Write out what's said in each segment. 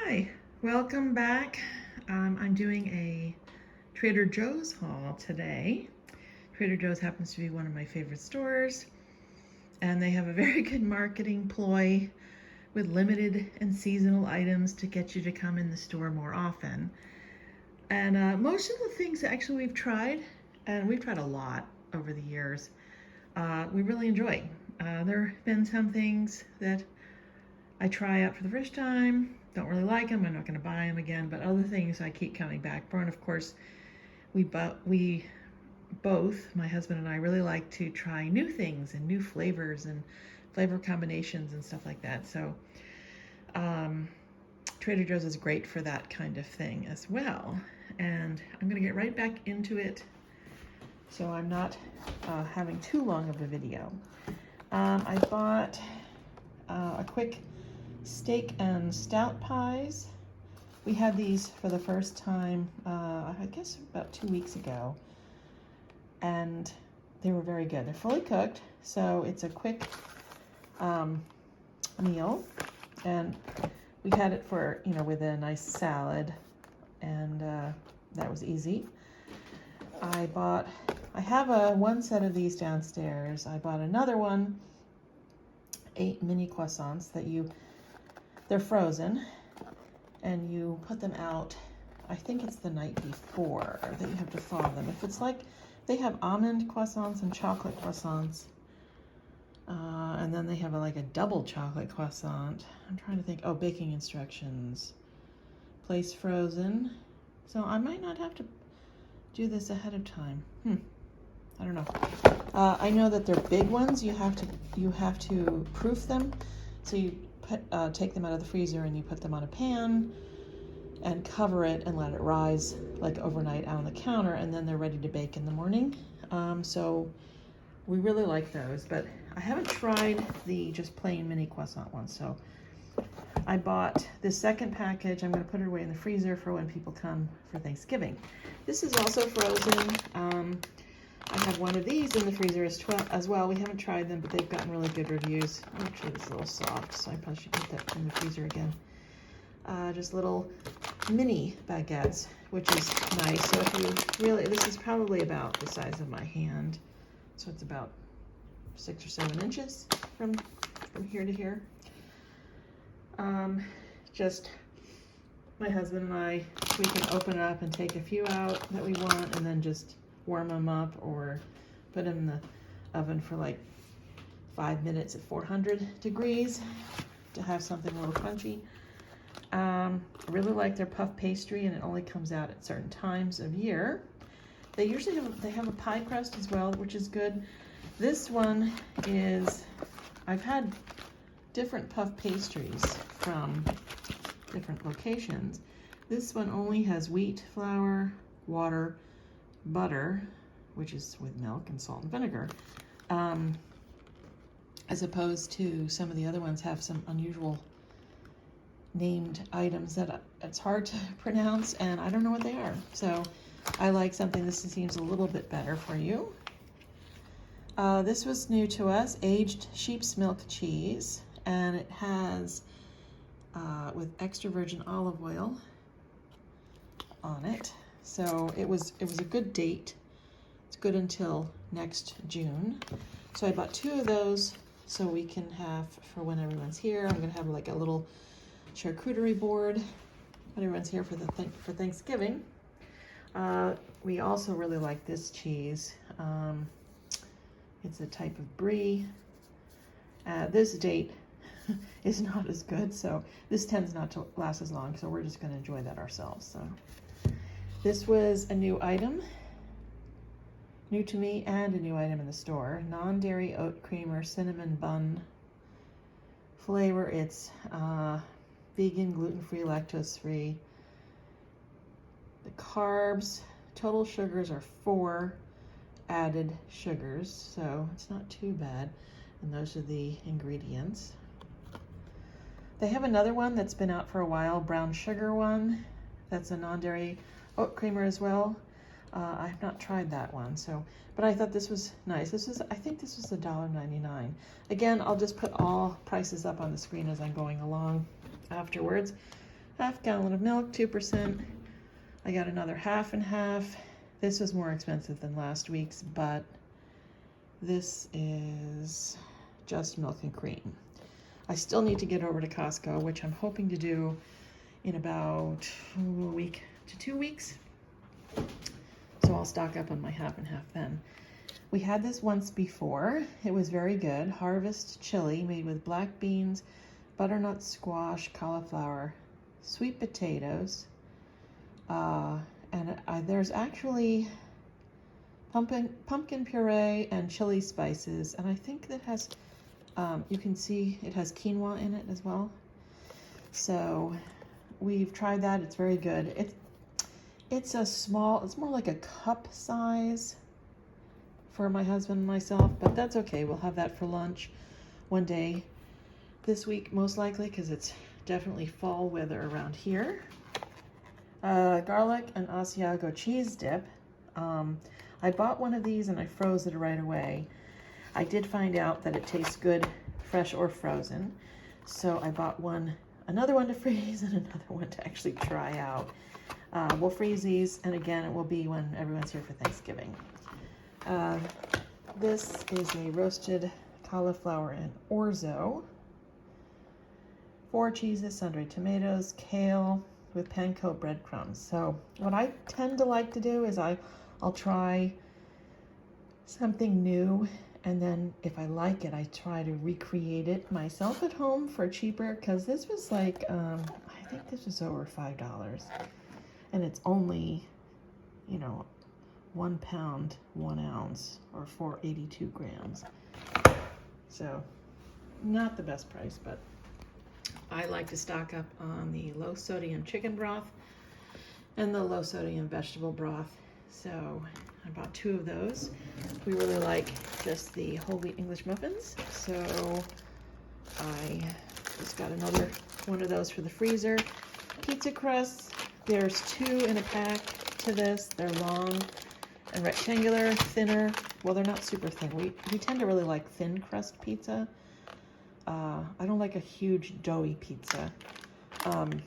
Hi, welcome back. I'm doing a Trader Joe's haul today. Trader Joe's happens to be one of my favorite stores, and they have a very good marketing ploy with limited and seasonal items to get you to come in the store more often. And most of the things actually we've tried, and we've tried a lot over the years, we really enjoy. There have been some things that I try out for the first time, don't really like them, I'm not going to buy them again, but other things I keep coming back for. And of course, we both, my husband and I, really like to try new things and new flavors and flavor combinations and stuff like that. So Trader Joe's is great for that kind of thing as well. And I'm going to get right back into it so I'm not having too long of a video. I bought a quick steak and stout pies. We had these for the first time, I guess about 2 weeks ago, and they were very good. They're fully cooked, so it's a quick meal, and we had it for, with a nice salad, and that was easy. I have one set of these downstairs. I bought another one, 8 mini croissants they're frozen, and you put them out, I think it's the night before that you have to thaw them. If it's like, they have almond croissants and chocolate croissants, and then they have like a double chocolate croissant. I'm trying to think, baking instructions. Place frozen. So I might not have to do this ahead of time. I don't know. I know that they're big ones. You have to proof them. So you take them out of the freezer and you put them on a pan and cover it and let it rise like overnight out on the counter, and then they're ready to bake in the morning. So we really like those, but I haven't tried the just plain mini croissant ones. So I bought this second package. I'm going to put it away in the freezer for when people come for Thanksgiving. This is also frozen. I have one of these in the freezer as well. We haven't tried them, but they've gotten really good reviews. Actually, it's a little soft, so I probably should put that in the freezer again. Just little mini baguettes, which is nice. So if you really, this is probably about the size of my hand. So it's about 6 or 7 inches from here to here. Just my husband and I, we can open it up and take a few out that we want, and then just warm them up or put them in the oven for like 5 minutes at 400 degrees to have something a little crunchy. I really like their puff pastry, and it only comes out at certain times of year. They usually have a pie crust as well, which is good. This one is, I've had different puff pastries from different locations. This one only has wheat flour, water, butter, which is with milk and salt and vinegar, as opposed to some of the other ones have some unusual named items that it's hard to pronounce, and I don't know what they are. So I like something this seems a little bit better for you. This was new to us, aged sheep's milk cheese, and it has with extra virgin olive oil on it. So it was a good date. It's good until next June. So I bought 2 of those so we can have for when everyone's here. I'm gonna have like a little charcuterie board when everyone's here for Thanksgiving. We also really like this cheese. It's a type of brie. This date is not as good, so this tends not to last as long, so we're just going to enjoy that ourselves. So this was a new item, new to me, and a new item in the store. Non-dairy oat creamer cinnamon bun flavor. It's vegan, gluten-free, lactose-free. The carbs, total sugars are 4 added sugars, so it's not too bad. And those are the ingredients. They have another one that's been out for a while, brown sugar one. That's a non-dairy oat creamer as well. I have not tried that one, but I thought this was nice. I think this was $1.99. Again, I'll just put all prices up on the screen as I'm going along afterwards. Half gallon of milk, 2%. I got another half and half. This was more expensive than last week's, but this is just milk and cream. I still need to get over to Costco, which I'm hoping to do in about a week to 2 weeks. So I'll stock up on my half and half then. We had this once before. It was very good. Harvest chili made with black beans, butternut squash, cauliflower, sweet potatoes, and there's actually pumpkin puree and chili spices, and I think that has, you can see it has quinoa in it as well. So we've tried that. It's very good. It's a small, it's more like a cup size for my husband and myself, but that's okay. We'll have that for lunch one day this week, most likely, because it's definitely fall weather around here. Garlic and Asiago cheese dip. I bought one of these and I froze it right away. I did find out that it tastes good fresh or frozen, so I bought another one to freeze and another one to actually try out. We'll freeze these, and again, it will be when everyone's here for Thanksgiving. This is a roasted cauliflower and orzo. 4 cheeses, sundry tomatoes, kale with panko breadcrumbs. So what I tend to like to do is I'll try something new, and then if I like it, I try to recreate it myself at home for cheaper, because this was like, I think this was over $5. And it's only, 1 pound, 1 ounce, or 482 grams. So not the best price, but I like to stock up on the low sodium chicken broth and the low sodium vegetable broth. So I bought 2 of those. We really like just the whole wheat English muffins. So I just got another one of those for the freezer. Pizza crusts. There's 2 in a pack to this. They're long and rectangular, thinner. Well, they're not super thin. We tend to really like thin crust pizza. I don't like a huge doughy pizza. And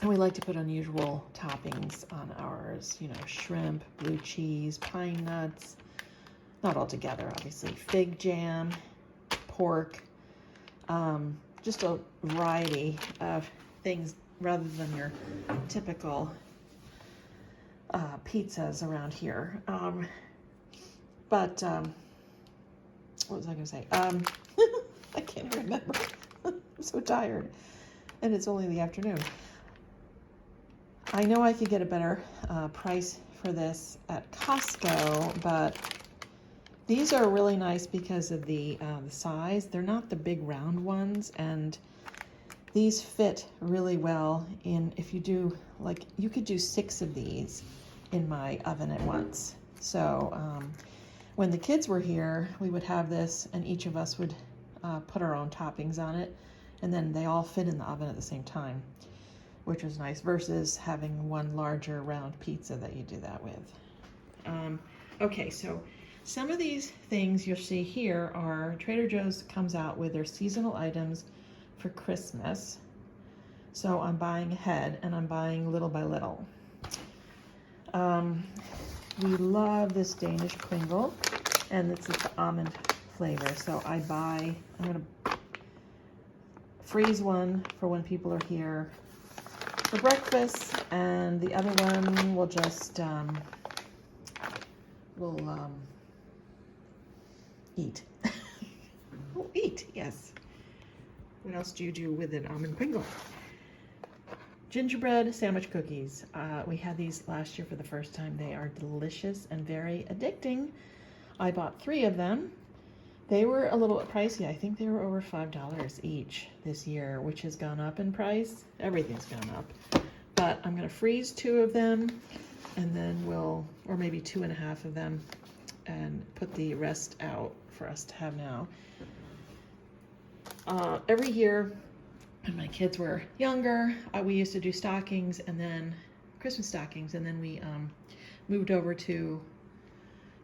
we like to put unusual toppings on ours, shrimp, blue cheese, pine nuts, not all together, obviously, fig jam, pork, just a variety of things rather than your typical pizzas around here. What was I going to say? I can't remember. I'm so tired. And it's only the afternoon. I know I could get a better price for this at Costco, but these are really nice because of the size. They're not the big round ones, and these fit really well in, if you do, you could do 6 of these in my oven at once. So when the kids were here, we would have this, and each of us would put our own toppings on it, and then they all fit in the oven at the same time, which was nice, versus having one larger round pizza that you do that with. Okay, so some of these things you'll see here are Trader Joe's comes out with their seasonal items for Christmas. So I'm buying ahead, and I'm buying little by little. We love this Danish Kringle, and it's the almond flavor. So I'm gonna freeze one for when people are here for breakfast, and the other one will just eat. We'll eat, yes. What else do you do with an almond Kringle? Gingerbread sandwich cookies. We had these last year for the first time. They are delicious and very addicting. I bought 3 of them. They were a little bit pricey. I think they were over $5 each this year, which has gone up in price. Everything's gone up. But I'm going to freeze 2 of them, and then or maybe 2.5 of them, and put the rest out for us to have now. Every year, when my kids were younger, we used to do stockings, and then Christmas stockings, and then we moved over to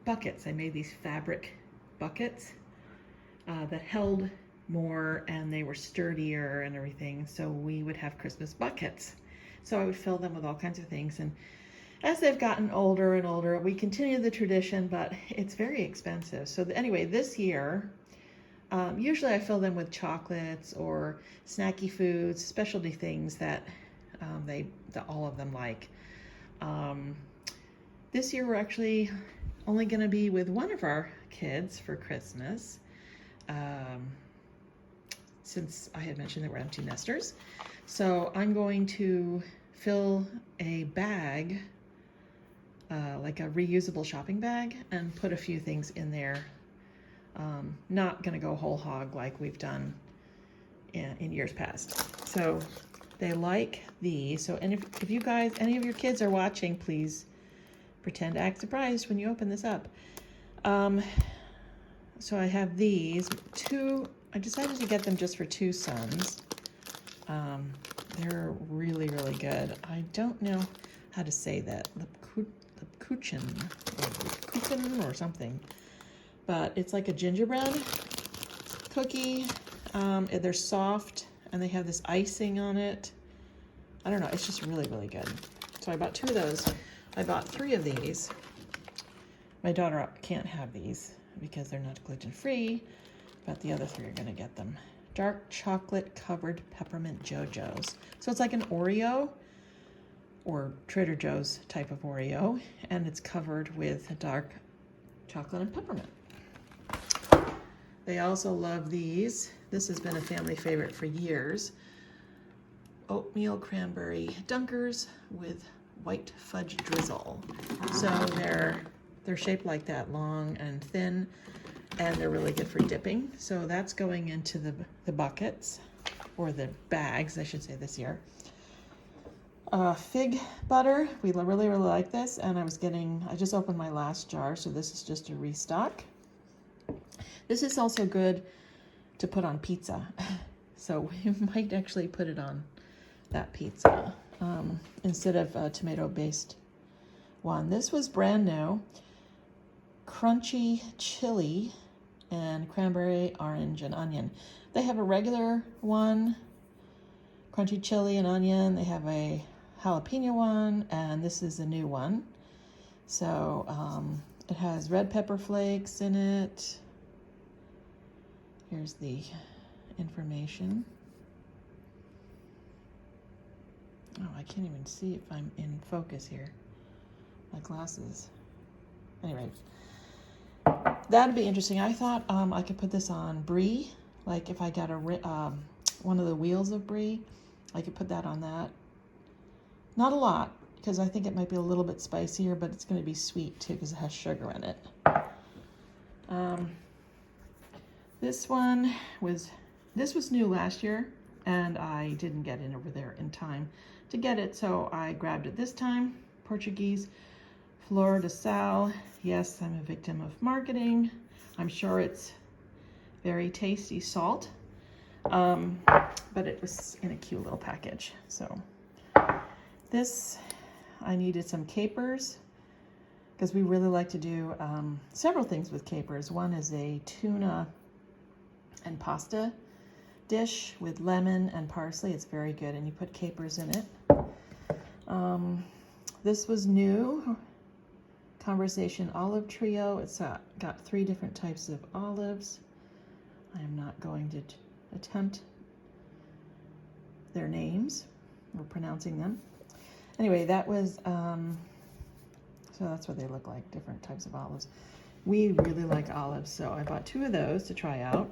buckets. I made these fabric buckets that held more and they were sturdier and everything. So we would have Christmas buckets. So I would fill them with all kinds of things. And as they've gotten older and older, we continue the tradition, but it's very expensive. So anyway, this year, usually I fill them with chocolates or snacky foods, specialty things that that all of them like. This year we're actually only going to be with one of our kids for Christmas, since I had mentioned that we're empty nesters. So I'm going to fill a bag, like a reusable shopping bag, and put a few things in there. Not going to go whole hog like we've done in years past. So they like these. So, and if you guys, any of your kids are watching, please pretend to act surprised when you open this up. So I have these two. I decided to get them just for 2 sons. They're really, really good. I don't know how to say that. Lebkuchen or something. But it's like a gingerbread cookie. They're soft and they have this icing on it. I don't know, it's just really, really good. So I bought 2 of those. I bought 3 of these. My daughter can't have these because they're not gluten-free, but the other 3 are gonna get them. Dark chocolate covered peppermint JoJo's. So it's like an Oreo or Trader Joe's type of Oreo, and it's covered with dark chocolate and peppermint. They also love these. This has been a family favorite for years. Oatmeal cranberry Dunkers with white fudge drizzle. So they're shaped like that, long and thin, and they're really good for dipping. So that's going into the buckets, or the bags, I should say, this year. Fig butter, we really, really like this, and I just opened my last jar, so this is just a restock. This is also good to put on pizza. So we might actually put it on that pizza instead of a tomato-based one. This was brand new. Crunchy chili and cranberry, orange, and onion. They have a regular one, crunchy chili and onion. They have a jalapeno one, and this is a new one. So it has red pepper flakes in it. Here's the information. Oh, I can't even see if I'm in focus here. My glasses. Anyway, that'd be interesting. I thought I could put this on brie. Like if I got one of the wheels of brie, I could put that on that. Not a lot, because I think it might be a little bit spicier, but it's going to be sweet too because it has sugar in it. This was new last year, and I didn't get in over there in time to get it, so I grabbed it this time. Portuguese Flor de Sal. Yes, I'm a victim of marketing. I'm sure it's very tasty salt, but it was in a cute little package. So this, I needed some capers, because we really like to do several things with capers. One is a tuna and pasta dish with lemon and parsley. It's very good, and you put capers in it. This was new. Conversation Olive Trio. It's got 3 different types of olives. I am not going to attempt their names or pronouncing them. Anyway, that was, so that's what they look like, different types of olives. We really like olives, so I bought 2 of those to try out.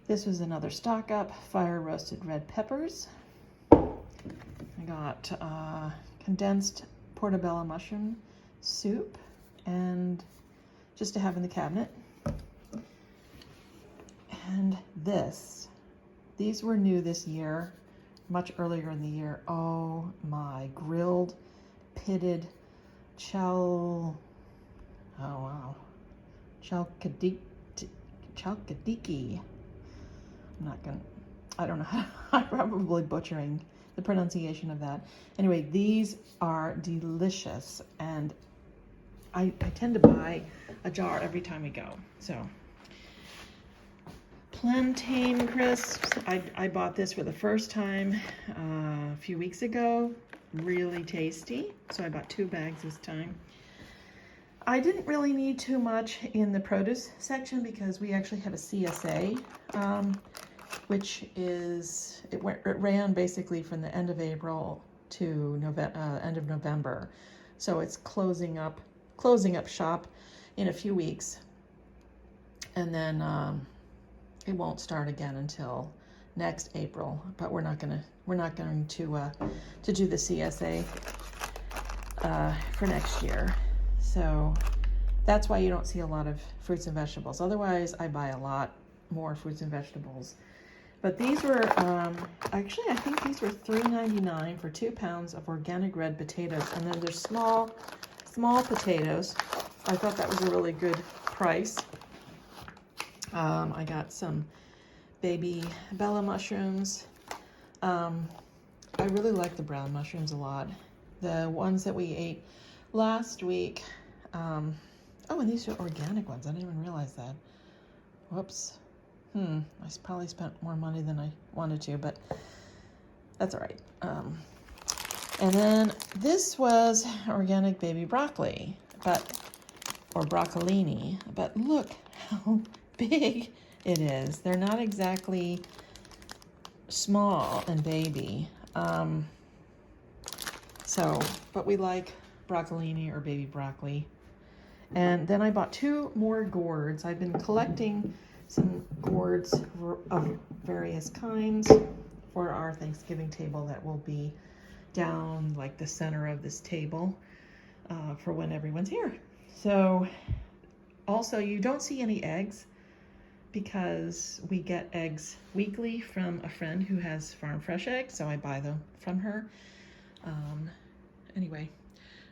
This was another stock up, fire roasted red peppers. I got condensed portobello mushroom soup, and just to have in the cabinet. And these were new this year, much earlier in the year. Oh my, grilled, pitted chalkadiki. I don't know, I'm probably butchering the pronunciation of that. Anyway, these are delicious, and I tend to buy a jar every time we go. So Plantain crisps. I bought this for the first time a few weeks ago. Really tasty. So I bought 2 bags this time. I didn't really need too much in the produce section because we actually have a CSA, which is, it ran basically from the end of April to end of November. So it's closing up shop in a few weeks. And then it won't start again until next April, but we're not going to do the CSA for next year. So that's why you don't see a lot of fruits and vegetables. Otherwise, I buy a lot more fruits and vegetables. But these were, actually, I think these were $3.99 for 2 pounds of organic red potatoes. And then there's small potatoes. I thought that was a really good price. I got some baby Bella mushrooms. I really like the brown mushrooms a lot. The ones that we ate last week. Oh, and these are organic ones. I didn't even realize that. Whoops. I probably spent more money than I wanted to, but that's all right. And then this was organic baby broccoli, or broccolini, but look how big it is. They're not exactly small and baby. But we like broccolini or baby broccoli. And then I bought 2 more gourds. I've been collecting some gourds of various kinds for our Thanksgiving table that will be down like the center of this table for when everyone's here. So also you don't see any eggs because we get eggs weekly from a friend who has farm fresh eggs, so I buy them from her. Anyway,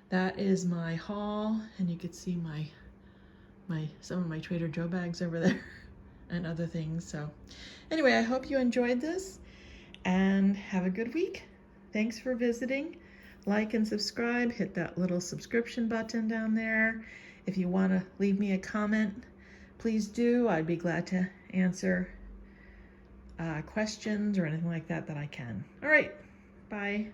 that is my haul, and you could see some of my Trader Joe bags over there and other things. So anyway, I hope you enjoyed this and have a good week. Thanks for visiting. Like and subscribe. Hit that little subscription button down there. If you want to leave me a comment, please do. I'd be glad to answer questions or anything like that I can. All right, bye.